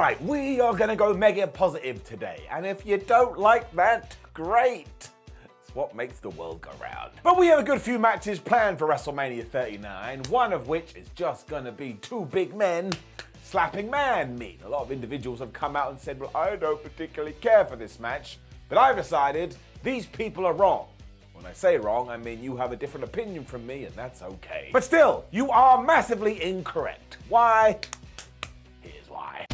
Alright, we are gonna go mega positive today, and if you don't like that, great. It's what makes the world go round. But we have a good few matches planned for WrestleMania 39, one of which is just gonna be two big men slapping man meat. A lot of individuals have come out and said, well, I don't particularly care for this match, but I've decided these people are wrong. When I say wrong, I mean you have a different opinion from me, and that's okay. But still, you are massively incorrect. Why? Here's why.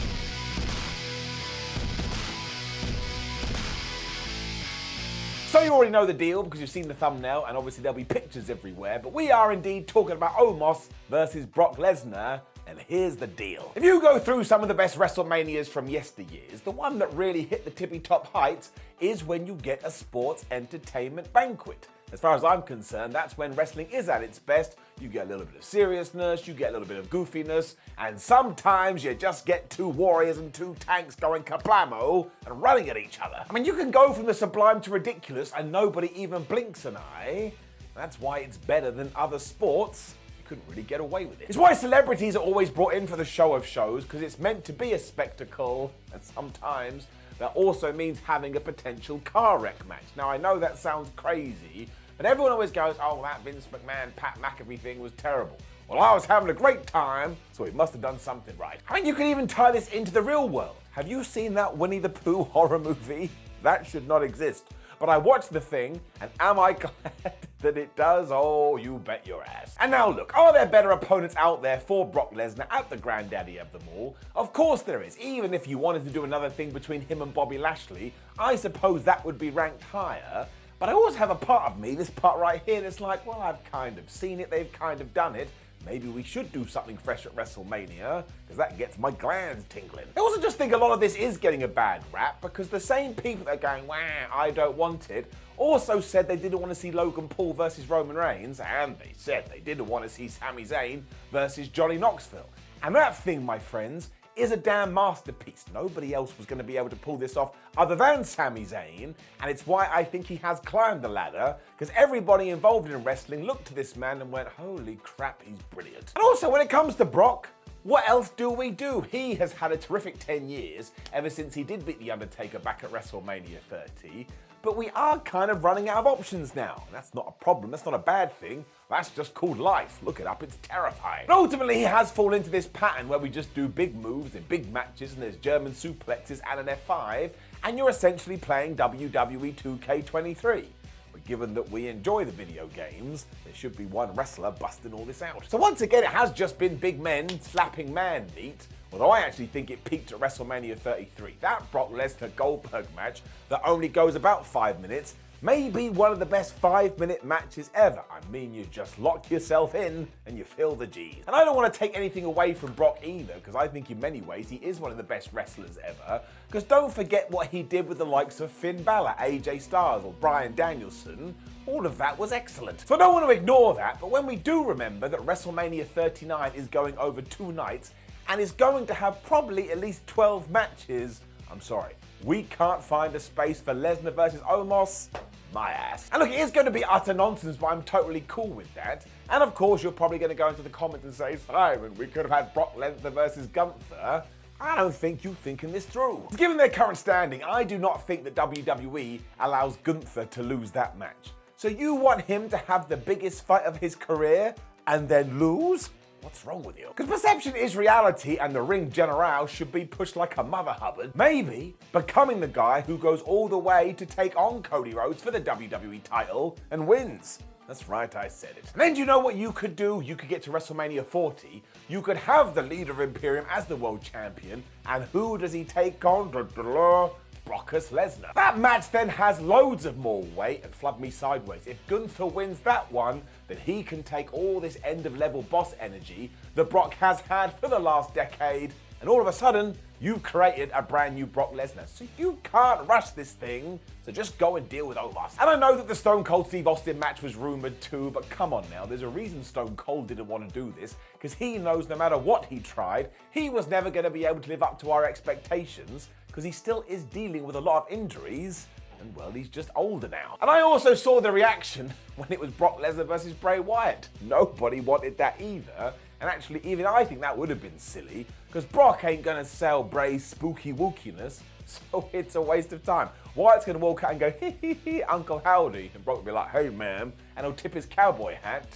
So you already know the deal because you've seen the thumbnail, and obviously there'll be pictures everywhere, but we are indeed talking about Omos versus Brock Lesnar, and here's the deal. If you go through some of the best WrestleManias from yesteryears, the one that really hit the tippy top heights is when you get a sports entertainment banquet. As far as I'm concerned, that's when wrestling is at its best. You get a little bit of seriousness, you get a little bit of goofiness, and sometimes you just get two warriors and two tanks going kablamo and running at each other. I mean, you can go from the sublime to ridiculous and nobody even blinks an eye. That's why it's better than other sports. You couldn't really get away with it. It's why celebrities are always brought in for the show of shows, because it's meant to be a spectacle, and sometimes that also means having a potential car wreck match. Now, I know that sounds crazy, but everyone always goes, oh, that Vince McMahon, Pat McAfee thing was terrible. Well, I was having a great time, so he must have done something right. I mean, you can even tie this into the real world. Have you seen that Winnie the Pooh horror movie? That should not exist. But I watched the thing, and am I glad that it does? Oh, you bet your ass. And now look, are there better opponents out there for Brock Lesnar at the granddaddy of them all? Of course there is. Even if you wanted to do another thing between him and Bobby Lashley, I suppose that would be ranked higher. But I always have a part of me, this part right here, that's like, well, I've kind of seen it, they've kind of done it. Maybe we should do something fresh at WrestleMania, because that gets my glands tingling. I also just think a lot of this is getting a bad rap, because the same people that are going, wah, I don't want it, also said they didn't want to see Logan Paul versus Roman Reigns, and they said they didn't want to see Sami Zayn versus Johnny Knoxville. And that thing, my friends, is a damn masterpiece. Nobody else was going to be able to pull this off other than Sami Zayn, and it's why I think he has climbed the ladder, because everybody involved in wrestling looked to this man and went, holy crap, he's brilliant. And also, when it comes to Brock, what else do we do? He has had a terrific 10 years, ever since he did beat The Undertaker back at WrestleMania 30, but we are kind of running out of options now. And that's not a problem, that's not a bad thing. That's just called life. Look it up, it's terrifying. But ultimately, he has fallen into this pattern where we just do big moves in big matches, and there's German suplexes and an F5, and you're essentially playing WWE 2K23. But given that we enjoy the video games, there should be one wrestler busting all this out. So once again, it has just been big men slapping man meat, although I actually think it peaked at WrestleMania 33. That Brock Lesnar Goldberg match that only goes about 5 minutes may be one of the best 5-minute matches ever. I mean, you just lock yourself in and you feel the G's. And I don't want to take anything away from Brock either, because I think in many ways he is one of the best wrestlers ever. Because don't forget what he did with the likes of Finn Balor, AJ Styles, or Bryan Danielson. All of that was excellent. So I don't want to ignore that, but when we do remember that WrestleMania 39 is going over 2 nights and is going to have probably at least 12 matches, I'm sorry, we can't find a space for Lesnar versus Omos, my ass. And look, it is going to be utter nonsense, but I'm totally cool with that. And of course, you're probably going to go into the comments and say, Simon, we could have had Brock Lesnar versus Gunther. I don't think you're thinking this through. Given their current standing, I do not think that WWE allows Gunther to lose that match. So you want him to have the biggest fight of his career and then lose? What's wrong with you? Because perception is reality, and the ring general should be pushed like a mother hubbard. Maybe becoming the guy who goes all the way to take on Cody Rhodes for the WWE title and wins. That's right, I said it. And then do you know what you could do? You could get to WrestleMania 40. You could have the leader of Imperium as the world champion. And who does he take on? Brock Lesnar. That match then has loads of more weight, and flub me sideways. If Gunther wins that one, then he can take all this end-of-level boss energy that Brock has had for the last decade, and all of a sudden, you've created a brand new Brock Lesnar. So you can't rush this thing, so just go and deal with Omos. And I know that the Stone Cold Steve Austin match was rumored too, but come on now, there's a reason Stone Cold didn't want to do this, because he knows no matter what he tried, he was never going to be able to live up to our expectations, because he still is dealing with a lot of injuries, and well, he's just older now. And I also saw the reaction when it was Brock Lesnar versus Bray Wyatt. Nobody wanted that either, And actually, even I think that would have been silly, because Brock ain't gonna sell Bray's spooky wookiness, so it's a waste of time. Wyatt's gonna walk out and go, hee hee hee, Uncle Howdy, and Brock will be like, hey ma'am, and he'll tip his cowboy hat.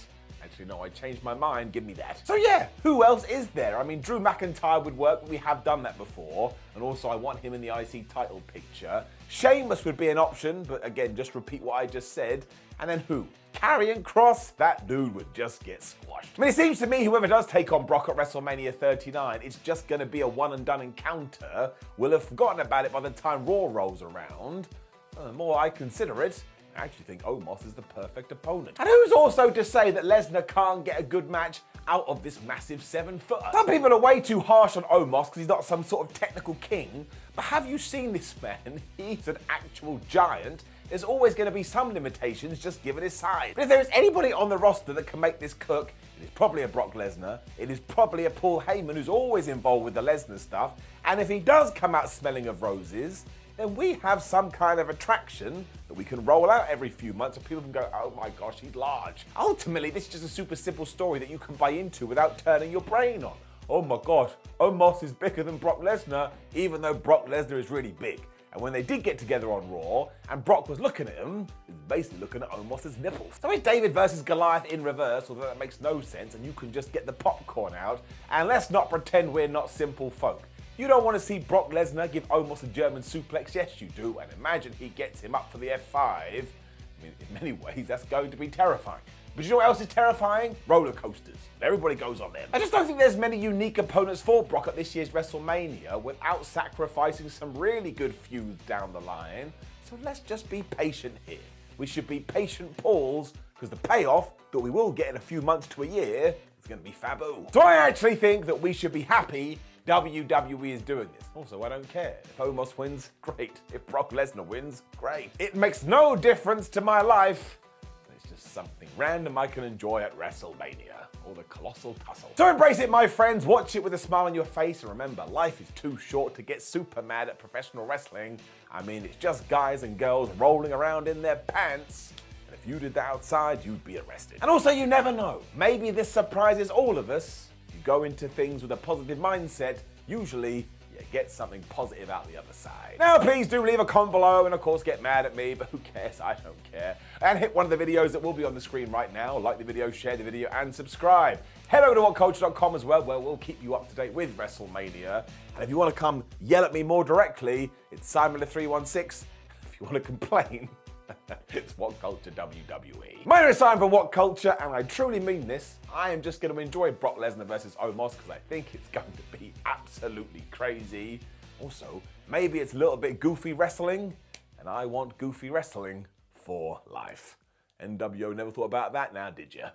Actually, no, I changed my mind, give me that. So yeah, who else is there? I mean, Drew McIntyre would work, but we have done that before, and also I want him in the IC title picture. Sheamus would be an option, but again, just repeat what I just said. And then who? Karrion Kross? That dude would just get squashed. I mean, it seems to me whoever does take on Brock at WrestleMania 39, it's just going to be a one-and-done encounter. We'll have forgotten about it by the time Raw rolls around. The more I consider it, I actually think Omos is the perfect opponent. And who's also to say that Lesnar can't get a good match out of this massive 7-footer? Some people are way too harsh on Omos because he's not some sort of technical king, but have you seen this man? He's an actual giant. There's always going to be some limitations just given his size. But if there is anybody on the roster that can make this cook, it is probably a Brock Lesnar. It is probably a Paul Heyman, who's always involved with the Lesnar stuff. And if he does come out smelling of roses, then we have some kind of attraction that we can roll out every few months so people can go, oh my gosh, he's large. Ultimately, this is just a super simple story that you can buy into without turning your brain on. Oh my gosh, Omos is bigger than Brock Lesnar, even though Brock Lesnar is really big. And when they did get together on Raw, and Brock was looking at him, he was basically looking at Omos' nipples. So it's David versus Goliath in reverse, although that makes no sense, and you can just get the popcorn out, and let's not pretend we're not simple folk. You don't want to see Brock Lesnar give Omos a German suplex? Yes, you do, and imagine he gets him up for the F5. I mean, in many ways, that's going to be terrifying. But you know what else is terrifying? Roller coasters. Everybody goes on them. I just don't think there's many unique opponents for Brock at this year's WrestleMania without sacrificing some really good feuds down the line. So let's just be patient here. We should be patient Pauls, because the payoff that we will get in a few months to a year is going to be faboo. So I actually think that we should be happy WWE is doing this. Also, I don't care. If Omos wins, great. If Brock Lesnar wins, great. It makes no difference to my life. It's just something random I can enjoy at WrestleMania, or the colossal tussle. So embrace it, my friends. Watch it with a smile on your face. And remember, life is too short to get super mad at professional wrestling. I mean, it's just guys and girls rolling around in their pants. And if you did that outside, you'd be arrested. And also, you never know. Maybe this surprises all of us. You go into things with a positive mindset, usually you get something positive out the other side. Now, please do leave a comment below and, of course, get mad at me, but who cares? I don't care. And hit one of the videos that will be on the screen right now. Like the video, share the video, and subscribe. Head over to whatculture.com as well, where we'll keep you up to date with WrestleMania. And if you want to come yell at me more directly, it's Simon316. If you want to complain, it's What Culture WWE. My name is Simon from What Culture, and I truly mean this. I am just going to enjoy Brock Lesnar versus Omos because I think it's going to be absolutely crazy. Also, maybe it's a little bit goofy wrestling, and I want goofy wrestling for life. NWO never thought about that now, did ya?